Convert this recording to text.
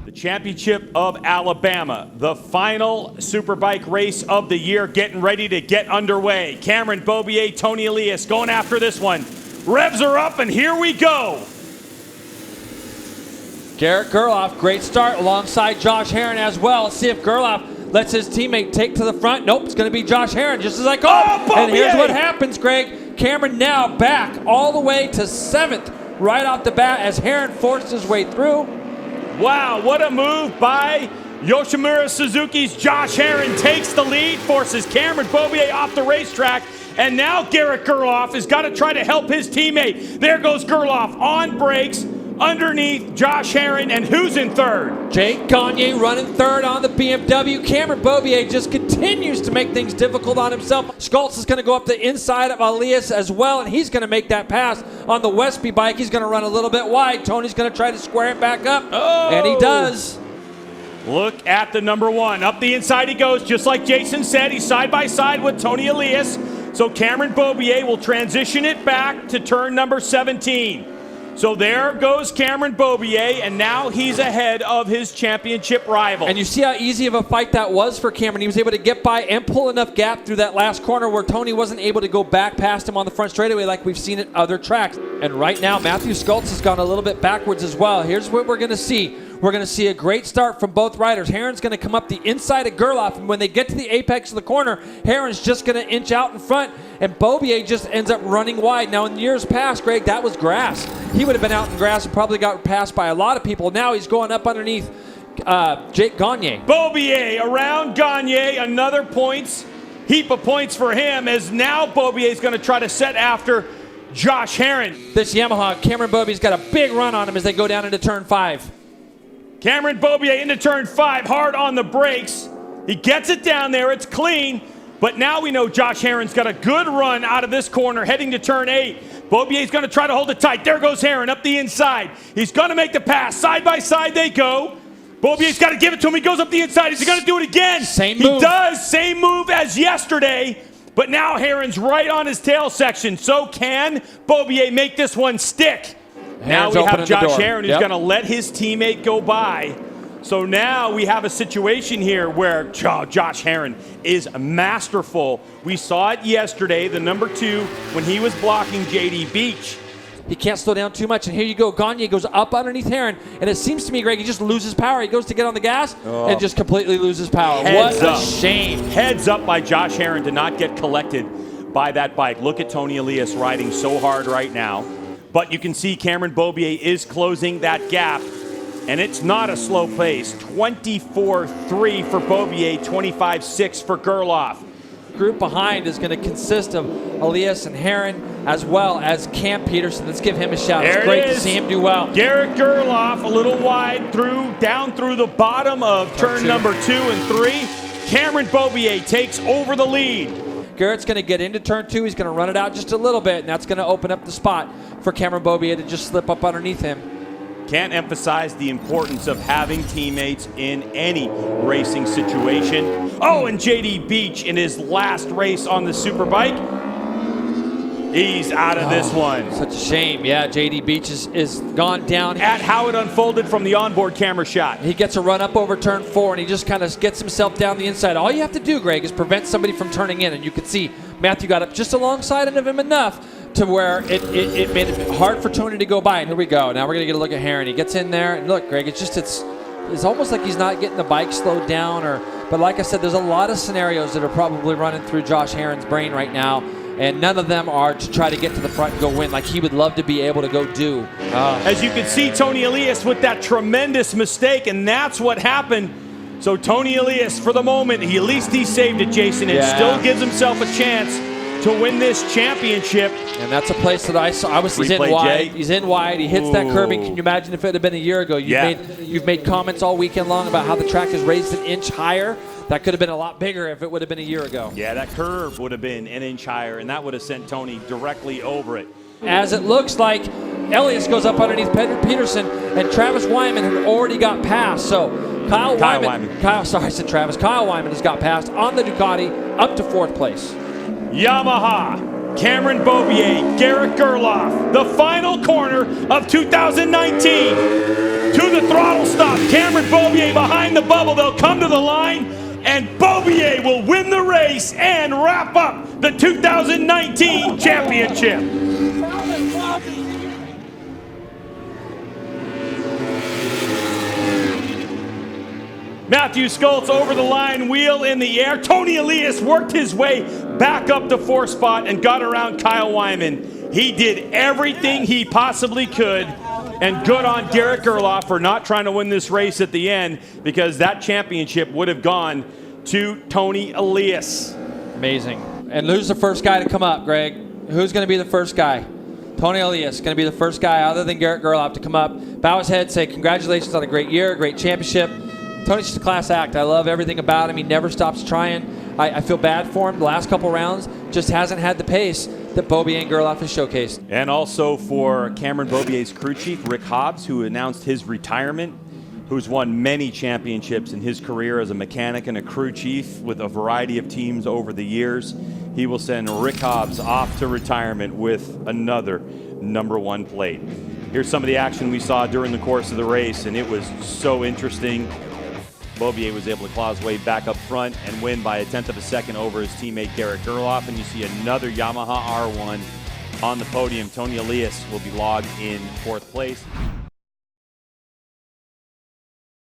The Championship of Alabama, the final Superbike race of the year, getting ready to get underway. Cameron Beaubier, Tony Elias going after this one. Revs are up, and here we go. Garrett Gerloff, great start alongside Josh Herrin as well. Let's see if Gerloff lets his teammate take to the front. Nope, it's going to be Josh Herrin, just as I called. And here's what happens, Greg. Cameron now back all the way to 7th right off the bat as Herrin forced his way through. Wow, what a move by Yoshimura Suzuki's Josh Herrin. Takes the lead, forces Cameron Beaubier off the racetrack, and now Garrett Gerloff has got to try to help his teammate. There goes Gerloff on brakes, underneath Josh Herrin, and who's in third? Jake Gagne running third on the BMW. Cameron Beaubier just continues to make things difficult on himself. Schultz is going to go up the inside of Elias as well, and he's going to make that pass on the Westby bike. He's going to run a little bit wide. Tony's going to try to square it back up, and he does. Look at the number one. Up the inside he goes, just like Jason said. He's side by side with Tony Elias. So Cameron Beaubier will transition it back to turn number 17. So there goes Cameron Beaubier, and now he's ahead of his championship rival. And you see how easy of a fight that was for Cameron. He was able to get by and pull enough gap through that last corner where Tony wasn't able to go back past him on the front straightaway like we've seen at other tracks. And right now, Matthew Schultz has gone a little bit backwards as well. Here's what we're going to see. We're going to see a great start from both riders. Herrin's going to come up the inside of Gerloff, and when they get to the apex of the corner, Herrin's just going to inch out in front, and Beaubier just ends up running wide. Now, in years past, Greg, that was grass. He would have been out in grass and probably got passed by a lot of people. Now he's going up underneath Jake Gagne. Beaubier around Gagne, another heap of points for him, as now Beaubier is going to try to set after Josh Herrin. This Yamaha, Cameron Beaubier's got a big run on him as they go down into turn 5. Cameron Beaubier into turn 5, hard on the brakes. He gets it down there, it's clean, but now we know Josh Herrin's got a good run out of this corner heading to turn 8. Beaubier's going to try to hold it tight. There goes Herrin up the inside. He's going to make the pass. Side by side they go. Beaubier's got to give it to him. He goes up the inside. Is he going to do it again? Same move. He does. Same move as yesterday, but now Herrin's right on his tail section. So can Beaubier make this one stick? Now we have Josh Herrin who's going to let his teammate go by. So now we have a situation here where Josh Herrin is masterful. We saw it yesterday, the number 2, when he was blocking JD Beach. He can't slow down too much, and here you go. Gagne goes up underneath Herrin, and it seems to me, Greg, he just loses power. He goes to get on the gas and just completely loses power. What a shame. Heads up by Josh Herrin to not get collected by that bike. Look at Tony Elias riding so hard right now. But you can see Cameron Beaubier is closing that gap, and it's not a slow pace. 24.3 for Beaubier, 25.6 for Gerloff. Group behind is going to consist of Elias and Herrin as well as Cam Peterson. Let's give him a shout. It's great to see him do well. Garrett Gerloff a little wide down through the bottom of turn number 2 and 3. Cameron Beaubier takes over the lead. Garrett's going to get into turn 2. He's going to run it out just a little bit, and that's going to open up the spot for Cameron Beaubier to just slip up underneath him. Can't emphasize the importance of having teammates in any racing situation. Oh, and JD Beach in his last race on the Superbike. He's out of this one. Such a shame. Yeah, JD Beach is gone down. At how it unfolded from the onboard camera shot. He gets a run up over turn 4, and he just kind of gets himself down the inside. All you have to do, Greg, is prevent somebody from turning in, and you can see Matthew got up just alongside of him enough to where it made it hard for Tony to go by. And here we go. Now we're going to get a look at Herrin. He gets in there, and look, Greg, it's almost like he's not getting the bike slowed down. But like I said, there's a lot of scenarios that are probably running through Josh Herrin's brain right now, and none of them are to try to get to the front and go win like he would love to be able to go do. As you can see, Tony Elias with that tremendous mistake, and that's what happened. So Tony Elias, for the moment, at least he saved it, Jason, and still gives himself a chance to win this championship. And that's a place that I saw. He's in wide. He's in wide. He hits that curbing. Can you imagine if it had been a year ago? You've made comments all weekend long about how the track is raised an inch higher. That could have been a lot bigger if it would have been a year ago. Yeah, that curve would have been an inch higher, and that would have sent Tony directly over it. As it looks like Elias goes up underneath Peterson, and Travis Wyman had already got past. So Kyle Wyman has got past on the Ducati up to 4th place. Yamaha, Cameron Beaubier, Garrett Gerloff, the final corner of 2019. to the throttle stop. Cameron Beaubier behind the bubble. They'll come to the line, and Beaubier will win the race and wrap up the 2019 championship. Matthew Skultz over the line, wheel in the air. Tony Elias worked his way back up the 4th spot and got around Kyle Wyman. He did everything he possibly could, and good on Derek Gerloff for not trying to win this race at the end, because that championship would have gone to Tony Elias. Amazing. And who's the first guy to come up, Greg? Who's going to be the first guy? Tony Elias going to be the first guy other than Garrett Gerloff to come up, bow his head, say congratulations on a great year, a great championship. Tony's just a class act. I love everything about him. He never stops trying. I feel bad for him. The last couple rounds just hasn't had the pace that Beaubier and Gerloff has showcased. And also for Cameron Beaubier's crew chief, Rick Hobbs, who announced his retirement, who's won many championships in his career as a mechanic and a crew chief with a variety of teams over the years. He will send Rick Hobbs off to retirement with another #1 plate. Here's some of the action we saw during the course of the race, and it was so interesting. Beaubier was able to claw his way back up front and win by 1/10 of a second over his teammate Derek Gerloff. And you see another Yamaha R1 on the podium. Tony Elias will be logged in 4th place.